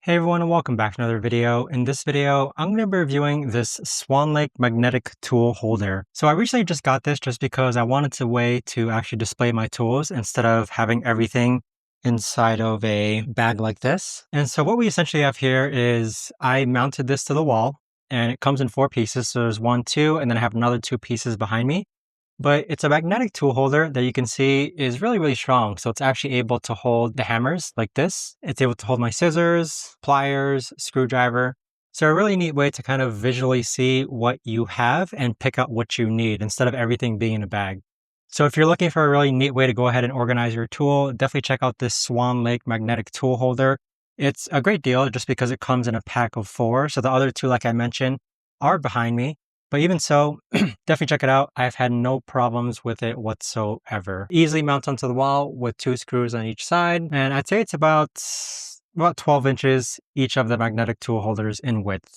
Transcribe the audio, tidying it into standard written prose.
Hey everyone, and welcome back to another video. In this video, I'm going to be reviewing this SWANLAKE magnetic tool holder. So I recently just got this just because I wanted a way to actually display my tools instead of having everything inside of a bag like this. And so what we essentially have here is I mounted this to the wall and it comes in 4 pieces. So there's 1, 2, and then I have another 2 pieces behind me. But it's a magnetic tool holder that you can see is really, really strong. So it's actually able to hold the hammers like this. It's able to hold my scissors, pliers, screwdriver. So a really neat way to kind of visually see what you have and pick out what you need instead of everything being in a bag. So if you're looking for a really neat way to go ahead and organize your tool, definitely check out this SWANLAKE magnetic tool holder. It's a great deal just because it comes in a pack of 4. So the other 2, like I mentioned, are behind me. But even so, definitely check it out. I've had no problems with it whatsoever. Easily mounts onto the wall with 2 screws on each side. And I'd say it's about 12 inches each of the magnetic tool holders in width.